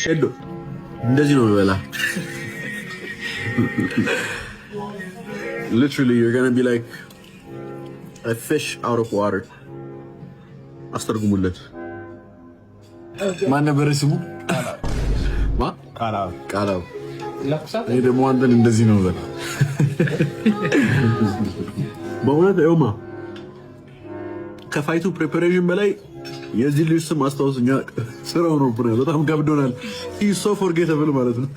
ሄዶ እንደዚህ ነው በላ literally you're going to be like a fish out of water አስተርጉሙለት ማን ነበር ስሙ ቃላው እኔ ደግሞ አንተን እንደዚህ ነው በላ በእውነት አይውማ ከፋይቱ ፕሪፓሬሽን በላይ የዚህ ልጅ ስም አስታውስኛ ስራው ነው ብለ በጣም ከብዶናል ሶ ፎርጌተብል ማለት ነው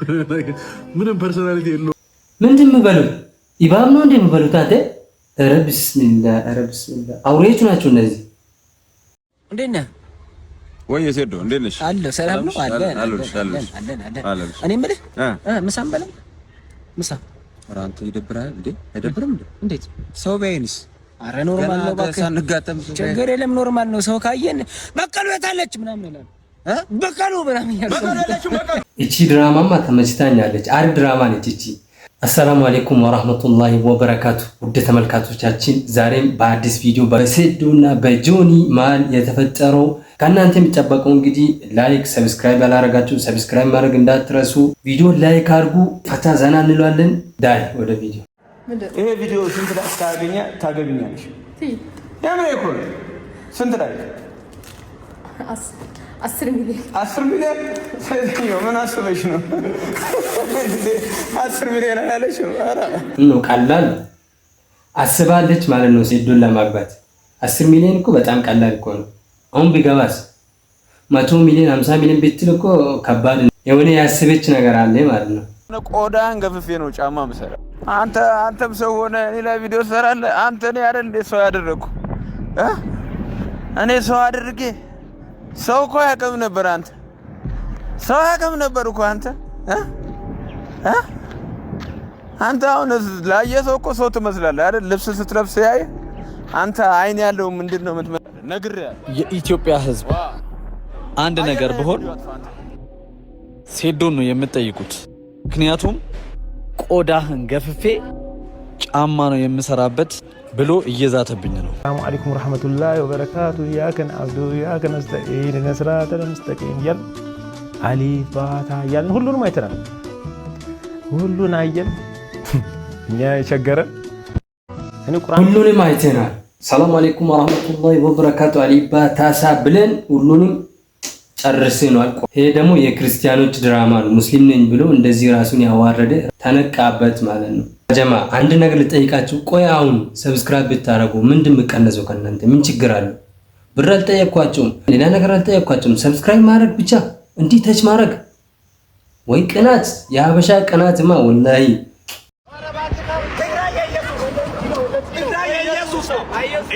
ምንም ፐርሰናሊቲ የለው ምንድን ምበሉት ኢባብ ነው እንዴ ምበሉት አንተ ኧረ ቢስሚላህ አውሬዎች ናቸው እነዚህ እንዴት ነህ ወይ ሴዶ እንዴት ነሽ አለ ሰላም ነው አለ እኔ የምልህ ምሳም በለው ምሳ ራንተ ይደብራል እንዴ አይደብርም እንዴ እንዴት ሰው ቢያይንስ አረ ኖርማል ነው ባካ ሳንጋጠም ችግር የለም ኖርማል ነው ሰው ካየን በቀሉ የታለች ምናምን ይላል በቀሉ ምናምን ያለው እቺ ድራማማ ተመችታኛለች አሪፍ ድራማ ነች እቺ አሰላሙ አለይኩም ወራህመቱላሂ ወበረካቱ ውድ ተመልካቾቻችን ዛሬም በአዲስ ቪዲዮ በሴዶና በጆኒ ማል የተፈጠረው ከናንተ የሚጠበቀው እንግዲህ ላይክ ሰብስክራይብ ያላረጋችሁ ሰብስክራይብ ማድረግ እንዳትረሱ ቪዲዮ ላይክ አድርጉ ፈታ ዘና እንላለን ዳይ ወደ ቪዲዮ ይሄ ቪዲዮ ስንት ላይ ታገቢኛለሽ ያምን ይኮል ስንት ላይ 10 ሚሊዮን ስለዚህ ምን አስበሽ ነው 10 ሚሊዮን አላለሽ ነው ቀላል አስባለች ማለት ነው ሴዶን ለማግባት 10 ሚሊዮን እኮ በጣም ቀላል እኮ ነው አሁን ቢገባስ 100 ሚሊዮን 50 ሚሊዮን ብትል እኮ ከባድ ነው የሆነ ያስበች ነገር አለ ማለት ነው ቆዳን ገፍፌ ነው ጫማ መሰራ አንተም ሰው ሆነ ሌላ ቪዲዮ ሰራለ አንተ እኔ አይደል እንደ ሰው ያደረኩ እኔ ሰው አድርጌ ሰው እኮ ያቀም ነበር አንተ ሰው ያቀም ነበር እኮ አንተ አሁን ላየሰው እኮ ሰው ትመስላለህ አይደል ልብስ ስትለብስ ያይ አንተ አይን ያለው ምንድነው ነግሬ የኢትዮጵያ ሕዝብ አንድ ነገር ቢሆን ሴዶን ነው የምትጠይቁት ምክንያቱም ቆዳህን ገፍፌ ጫማ ነው የምሰራበት ብሎ እየዛተብኝ ነው ሰላም አለይኩም ወራህመቱላሂ ወበረካቱ ያከን አብዱ ያከን አስተኢን ነስራተ ሙስተቂም ያል አሊፍ ባታ ያል ሁሉንም አይተናል ሁሉን አየን እኛ የቸገረ እኔ ቁርአን ሁሉንም አይተናል ሰላም አለይኩም ወራህመቱላሂ ወበረካቱ አሊፍ ባታ ብለን ሁሉንም ጨርሰናል ይሄ ደግሞ የክርስቲያኖች ድራማ ነው ሙስሊም ነኝ ብሎ እንደዚህ ራሱን ያዋረደ ተነቃበት ማለት ነው ጀማ አንድ ነገር ልጠይቃችሁ ቆይ አሁን ሰብስክራይብ ብታረጉ ምንድን መቀነሰው ከእናንተ ምን ችግር አለ ብር አልጠየቅኳችሁም ሌላ ነገር አልጠየቅኳችሁም ሰብስክራይብ ማድረግ ብቻ እንዲህ ተች ማድረግ ወይ ቅናት የሀበሻ ቅናትማ ወላሂ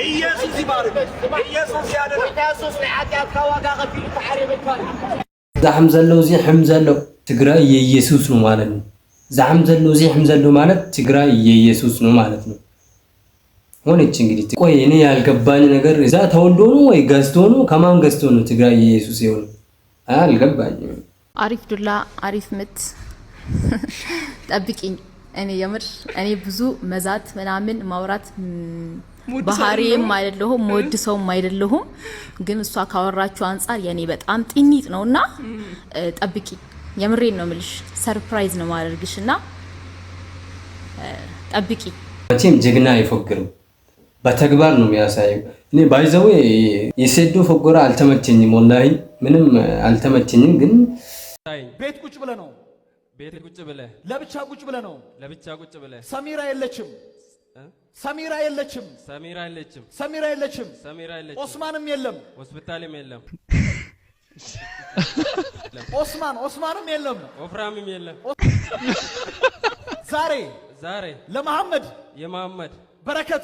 ኢየሱስ ይባርክ ኢየሱስ ያደረ ኢየሱስ ለዓጢያት ካዋጋ ከፊል ተሐሪበካ ዛህም ዘለው ዚ ህምዘለው ትግራይ የኢየሱስ ነው ማለት ነው ዛህም ዘለው ዚ ህምዘለው ማለት ትግራይ የኢየሱስ ነው ማለት ነው ሆነች እንግዲህ ቆይ እኔ ያልገባኝ ነገር እዛ ተወልዶ ነው ወይ ገዝቶ ነው ከማን ገዝቶ ነው ትግራይ የኢየሱስ ይሆን አልገባኝም አሪፍ ዱላ አሪፍ ምት ጠብቂኝ እኔ የምር እኔ ብዙ መዛት ምናምን ማውራት ባህሪም አይደለሁም ሞድ ሰውም አይደለሁም ግን እሷ ካወራችሁ አንፃር የኔ በጣም ጥኒት ነውና ጠብቂ የምሬን ነው ምልሽ ሰርፕራይዝ ነው ማድረግሽና ጠብቂ መቼም ጀግና አይፎግርም በተግባር ነው የሚያሳየው እኔ ባይዘው የሴዶ ፎጎራ አልተመቸኝም ወላሂ ምንም አልተመቸኝም ግን ቤት ቁጭ ብለ ነው ቤት ቁጭ ብለ ለብቻ ቁጭ ብለ ነው ለብቻ ቁጭ ብለ ሰሚራ የለችም ኦስማንም የለም ሆስፒታልም የለም ኦስማንም የለም ወፍራምም የለም ዛሬ ለመሐመድ የመሐመድ በረከት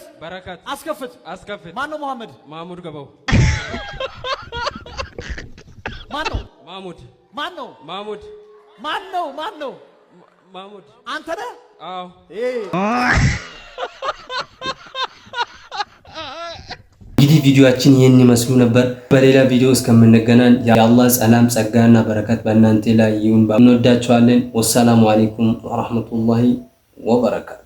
አስከፍት ማን ነው ማሙድ ገባው ማን ነው ማሙድ አንተ ነህ አዎ እንግዲህ ቪዲዮአችን ይሄን ይመስሉ ነበር በሌላ ቪዲዮ እስከምንገናኝ የአላህ ሰላም ጸጋና በረከት በእናንተ ላይ ይሁን እንወዳችኋለን ወሰላሙ አለይኩም ወራህመቱላሂ ወበረካቱ